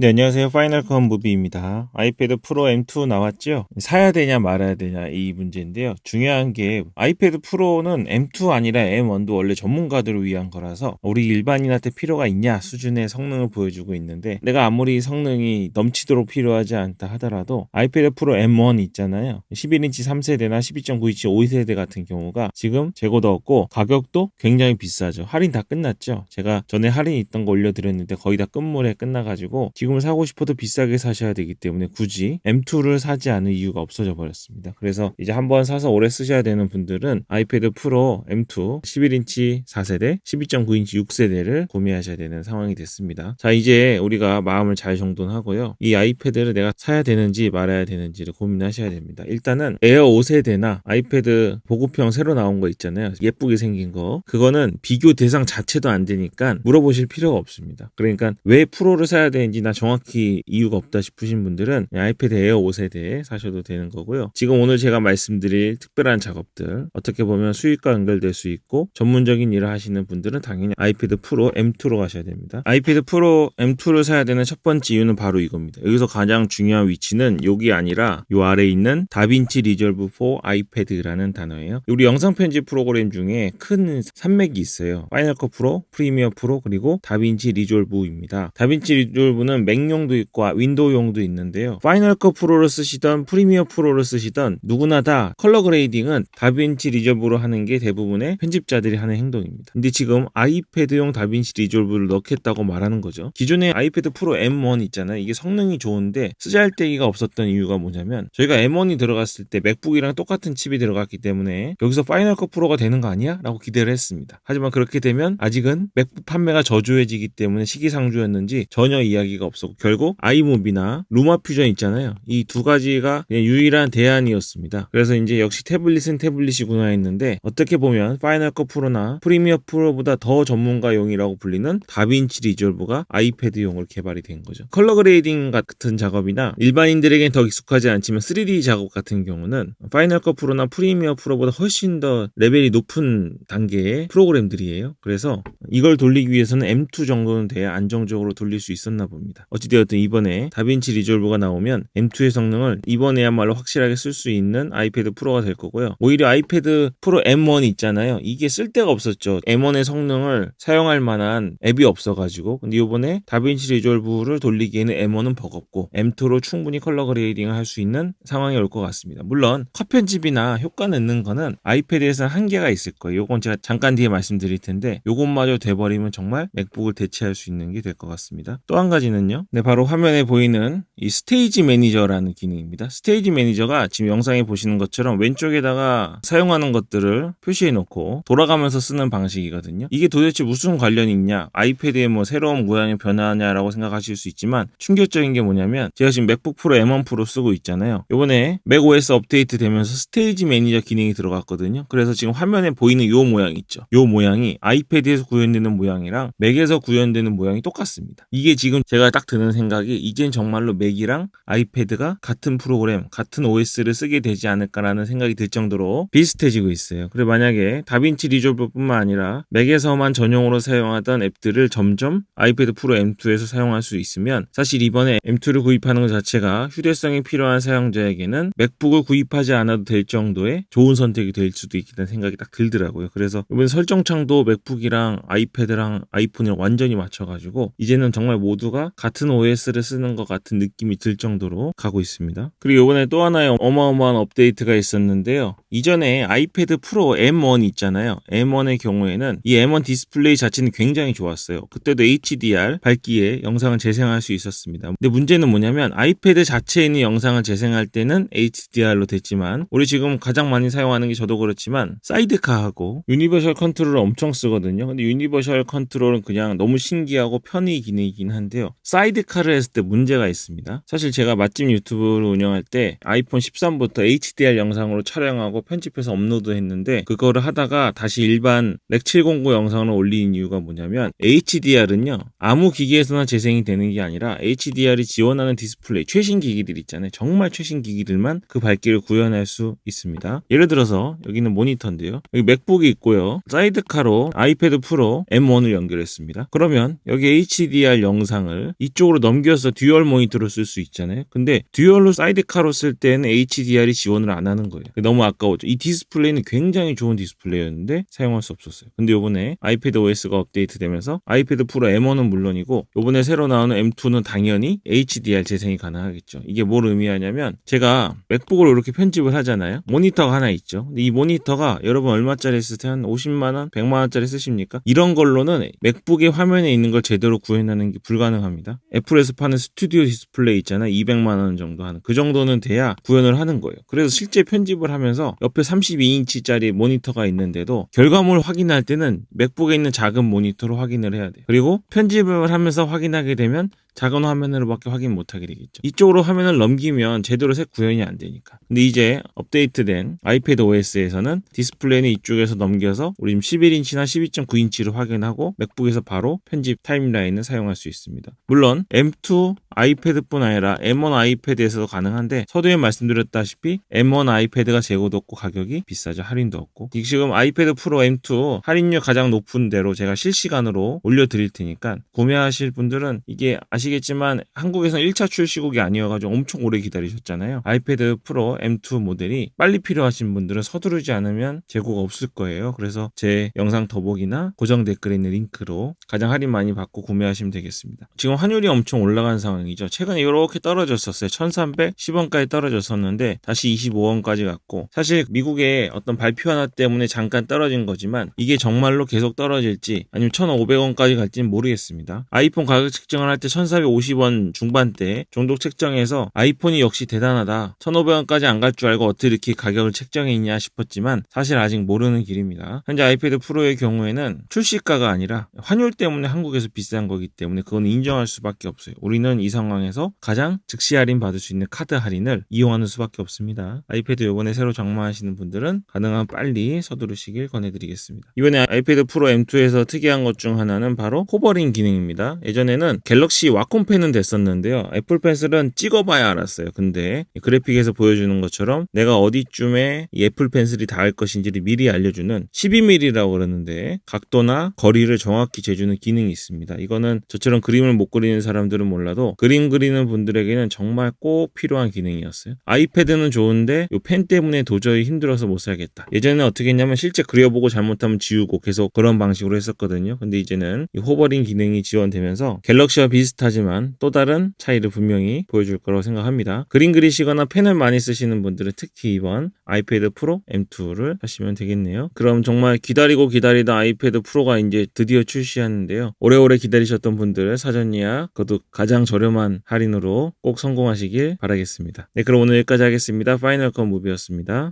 네, 안녕하세요. 파이널컷 무비입니다. 아이패드 프로 M2 나왔죠? 사야 되냐 말아야 되냐 이 문제인데요. 중요한 게 아이패드 프로는 M2 아니라 M1도 원래 전문가들을 위한 거라서 우리 일반인한테 필요가 있냐 수준의 성능을 보여주고 있는데, 내가 아무리 성능이 넘치도록 필요하지 않다 하더라도 아이패드 프로 M1 있잖아요. 11인치 3세대나 12.9인치 5세대 같은 경우가 지금 재고도 없고 가격도 굉장히 비싸죠. 할인 다 끝났죠. 제가 전에 할인 있던 거 올려드렸는데 거의 다 끝물에 끝나가지고 지금을 사고 싶어도 비싸게 사셔야 되기 때문에 굳이 M2를 사지 않을 이유가 없어져 버렸습니다. 그래서 이제 한번 사서 오래 쓰셔야 되는 분들은 아이패드 프로 M2 11인치 4세대, 12.9인치 6세대를 구매하셔야 되는 상황이 됐습니다. 자, 이제 우리가 마음을 잘 정돈하고요. 이 아이패드를 내가 사야 되는지 말아야 되는지를 고민하셔야 됩니다. 일단은 에어 5세대나 아이패드 보급형 새로 나온 거 있잖아요. 예쁘게 생긴 거. 그거는 비교 대상 자체도 안 되니까 물어보실 필요가 없습니다. 그러니까 왜 프로를 사야 되는지 나 정확히 이유가 없다 싶으신 분들은 아이패드 에어 5세대 사셔도 되는 거고요. 지금 오늘 제가 말씀드릴 특별한 작업들, 어떻게 보면 수익과 연결될 수 있고 전문적인 일을 하시는 분들은 당연히 아이패드 프로 M2로 가셔야 됩니다. 아이패드 프로 M2를 사야 되는 첫 번째 이유는 바로 이겁니다. 여기서 가장 중요한 위치는 여기 아니라 요 아래에 있는 다빈치 리졸브 4 아이패드라는 단어예요. 우리 영상 편집 프로그램 중에 큰 산맥이 있어요. 파이널 컷 프로, 프리미어 프로, 그리고 다빈치 리졸브입니다. 다빈치 리졸브는 맥용도 있고 윈도우용도 있는데요. 파이널 컷 프로를 쓰시던 프리미어 프로를 쓰시던 누구나 다 컬러 그레이딩은 다빈치 리졸브로 하는 게 대부분의 편집자들이 하는 행동입니다. 근데 지금 아이패드용 다빈치 리졸브를 넣겠다고 말하는 거죠. 기존의 아이패드 프로 M1 있잖아요. 이게 성능이 좋은데 쓰잘데기가 없었던 이유가 뭐냐면, 저희가 M1이 들어갔을 때 맥북이랑 똑같은 칩이 들어갔기 때문에 여기서 파이널 컷 프로가 되는 거 아니야? 라고 기대를 했습니다. 하지만 그렇게 되면 아직은 맥북 판매가 저조해지기 때문에 시기상조였는지 전혀 이야기가 없었고, 결국 아이무비나 루마퓨전 있잖아요. 이 두 가지가 그냥 유일한 대안이었습니다. 그래서 이제 역시 태블릿은 태블릿이구나 했는데, 어떻게 보면 파이널 컷 프로나 프리미어 프로보다 더 전문가용이라고 불리는 다빈치 리졸브가 아이패드용으로 개발이 된 거죠. 컬러 그레이딩 같은 작업이나 일반인들에겐 더 익숙하지 않지만 3D 작업 같은 경우는 파이널 컷 프로나 프리미어 프로보다 훨씬 더 레벨이 높은 단계의 프로그램들이에요. 그래서 이걸 돌리기 위해서는 M2 정도는 돼야 안정적으로 돌릴 수 있었나 봅니다. 어찌되었든 이번에 다빈치 리졸브가 나오면 M2의 성능을 이번에야말로 확실하게 쓸 수 있는 아이패드 프로가 될 거고요. 오히려 아이패드 프로 M1 있잖아요. 이게 쓸 데가 없었죠. M1의 성능을 사용할 만한 앱이 없어가지고. 근데 이번에 다빈치 리졸브를 돌리기에는 M1은 버겁고 M2로 충분히 컬러 그레이딩을 할 수 있는 상황이 올 것 같습니다. 물론 컷 편집이나 효과 넣는 거는 아이패드에서는 한계가 있을 거예요. 요건 제가 잠깐 뒤에 말씀드릴 텐데, 요것마저 돼버리면 정말 맥북을 대체할 수 있는 게 될 것 같습니다. 또 한 가지는요. 네, 바로 화면에 보이는 이 스테이지 매니저라는 기능입니다. 스테이지 매니저가 지금 영상에 보시는 것처럼 왼쪽에다가 사용하는 것들을 표시해 놓고 돌아가면서 쓰는 방식이거든요. 이게 도대체 무슨 관련이 있냐, 아이패드에 뭐 새로운 모양이 변하냐라고 생각하실 수 있지만, 충격적인 게 뭐냐면, 제가 지금 맥북 프로 M1 프로 쓰고 있잖아요. 요번에 맥OS 업데이트 되면서 스테이지 매니저 기능이 들어갔거든요. 그래서 지금 화면에 보이는 요 모양 있죠. 요 모양이 아이패드에서 구현되는 모양이랑 맥에서 구현되는 모양이 똑같습니다. 이게 지금 제가 딱 드는 생각이, 이젠 정말로 맥이랑 아이패드가 같은 프로그램, 같은 OS를 쓰게 되지 않을까라는 생각이 들 정도로 비슷해지고 있어요. 그리고 만약에 다빈치 리졸브뿐만 아니라 맥에서만 전용으로 사용하던 앱들을 점점 아이패드 프로 M2에서 사용할 수 있으면, 사실 이번에 M2를 구입하는 것 자체가 휴대성이 필요한 사용자에게는 맥북을 구입하지 않아도 될 정도의 좋은 선택이 될 수도 있다는 생각이 딱 들더라고요. 그래서 이번 설정창도 맥북이랑 아이패드랑 아이폰이랑 완전히 맞춰가지고 이제는 정말 모두가 같은 OS를 쓰는 것 같은 느낌이 들 정도로 가고 있습니다. 그리고 이번에 또 하나의 어마어마한 업데이트가 있었는데요. 이전에 아이패드 프로 M1 있잖아요. M1의 경우에는 이 M1 디스플레이 자체는 굉장히 좋았어요. 그때도 HDR 밝기에 영상을 재생할 수 있었습니다. 근데 문제는 뭐냐면, 아이패드 자체에 있는 영상을 재생할 때는 HDR로 됐지만, 우리 지금 가장 많이 사용하는 게, 저도 그렇지만 사이드카하고 유니버셜 컨트롤을 엄청 쓰거든요. 근데 유니버셜 컨트롤은 그냥 너무 신기하고 편의 기능이긴 한데요. 사이드카를 했을 때 문제가 있습니다. 사실 제가 맛집 유튜브를 운영할 때 아이폰 13부터 HDR 영상으로 촬영하고 편집해서 업로드 했는데, 그거를 하다가 다시 일반 렉 709 영상을 올린 이유가 뭐냐면, HDR은요 아무 기기에서나 재생이 되는 게 아니라 HDR이 지원하는 디스플레이, 최신 기기들 있잖아요. 정말 최신 기기들만 그 밝기를 구현할 수 있습니다. 예를 들어서 여기는 모니터인데요. 여기 맥북이 있고요. 사이드카로 아이패드 프로 M1을 연결했습니다. 그러면 여기 HDR 영상을 이 이쪽으로 넘겨서 듀얼 모니터로 쓸 수 있잖아요. 근데 듀얼로 사이드카로 쓸 때는 HDR이 지원을 안 하는 거예요. 너무 아까웠죠. 이 디스플레이는 굉장히 좋은 디스플레이였는데 사용할 수 없었어요. 근데 요번에 아이패드 OS가 업데이트되면서 아이패드 프로 M1은 물론이고 요번에 새로 나오는 M2는 당연히 HDR 재생이 가능하겠죠. 이게 뭘 의미하냐면 제가 맥북으로 이렇게 편집을 하잖아요. 모니터가 하나 있죠. 근데 이 모니터가 여러분 얼마짜리 쓸 때 한 50만원, 100만원짜리 쓰십니까? 이런 걸로는 맥북의 화면에 있는 걸 제대로 구현하는 게 불가능합니다. 애플에서 파는 스튜디오 디스플레이 있잖아요. 200만원 정도 하는 그 정도는 돼야 구현을 하는 거예요. 그래서 실제 편집을 하면서 옆에 32인치짜리 모니터가 있는데도 결과물을 확인할 때는 맥북에 있는 작은 모니터로 확인을 해야 돼요. 그리고 편집을 하면서 확인하게 되면 작은 화면으로밖에 확인 못하게 되겠죠. 이쪽으로 화면을 넘기면 제대로 색 구현이 안 되니까. 근데 이제 업데이트된 아이패드 OS에서는 디스플레이는 이쪽에서 넘겨서 우리 지금 11인치나 12.9인치로 확인하고 맥북에서 바로 편집 타임라인을 사용할 수 있습니다. 물론 M2 아이패드뿐 아니라 M1 아이패드에서도 가능한데 서두에 말씀드렸다시피 M1 아이패드가 재고도 없고 가격이 비싸죠. 할인도 없고. 지금 아이패드 프로 M2 할인율 가장 높은 대로 제가 실시간으로 올려드릴 테니까 구매하실 분들은 이게 아시겠지만 한국에서는 1차 출시국이 아니어가지고 엄청 오래 기다리셨잖아요. 아이패드 프로 M2 모델이 빨리 필요하신 분들은 서두르지 않으면 재고가 없을 거예요. 그래서 제 영상 더보기나 고정 댓글에 있는 링크로 가장 할인 많이 받고 구매하시면 되겠습니다. 지금 환율이 엄청 올라간 상황이죠. 최근에 이렇게 떨어졌었어요. 1310원까지 떨어졌었는데 다시 25원까지 갔고 사실 미국의 어떤 발표 하나 때문에 잠깐 떨어진 거지만 이게 정말로 계속 떨어질지 아니면 1500원까지 갈지는 모르겠습니다. 아이폰 가격 측정을 할 때 1450원 중반대 정도 책정해서 아이폰이 역시 대단하다. 1500원까지 안 갈 줄 알고 어떻게 이렇게 가격을 책정했냐 싶었지만 사실 아직 모르는 길입니다. 현재 아이패드 프로의 경우에는 출시가가 아니라 환율 때문에 한국에서 비싼 거기 때문에 그건 인정할 수밖에 없어요. 우리는 이 상황에서 가장 즉시 할인 받을 수 있는 카드 할인을 이용하는 수밖에 없습니다. 아이패드 이번에 새로 장만하시는 분들은 가능한 빨리 서두르시길 권해드리겠습니다. 이번에 아이패드 프로 M2에서 특이한 것 중 하나는 바로 호버링 기능입니다. 예전에는 갤럭시 와콤펜은 됐었는데요. 애플 펜슬은 찍어봐야 알았어요. 근데 그래픽에서 보여주는 것처럼 내가 어디쯤에 이 애플 펜슬이 닿을 것인지를 미리 알려주는 12mm라고 그러는데 각도나 거리를 정확히 재주는 기능이 있습니다. 이거는 저처럼 그림을 못 그리는 사람들은 몰라도 그림 그리는 분들에게는 정말 꼭 필요한 기능이었어요. 아이패드는 좋은데 이 펜 때문에 도저히 힘들어서 못 살겠다. 예전에는 어떻게 했냐면 실제 그려보고 잘못하면 지우고 계속 그런 방식으로 했었거든요. 근데 이제는 이 호버링 기능이 지원되면서 갤럭시와 비슷하지만 또 다른 차이를 분명히 보여줄 거라고 생각합니다. 그림 그리시거나 펜을 많이 쓰시는 분들은 특히 이번 아이패드 프로 M2를 하시면 되겠네요. 그럼 정말 기다리고 기다리던 아이패드 프로가 이제 드디어 출시하는데요. 오래오래 기다리셨던 분들 사전 예약 그것도 가장 저렴한 할인으로 꼭 성공하시길 바라겠습니다. 네, 그럼 오늘 여기까지 하겠습니다. 파이널 컷 무비였습니다.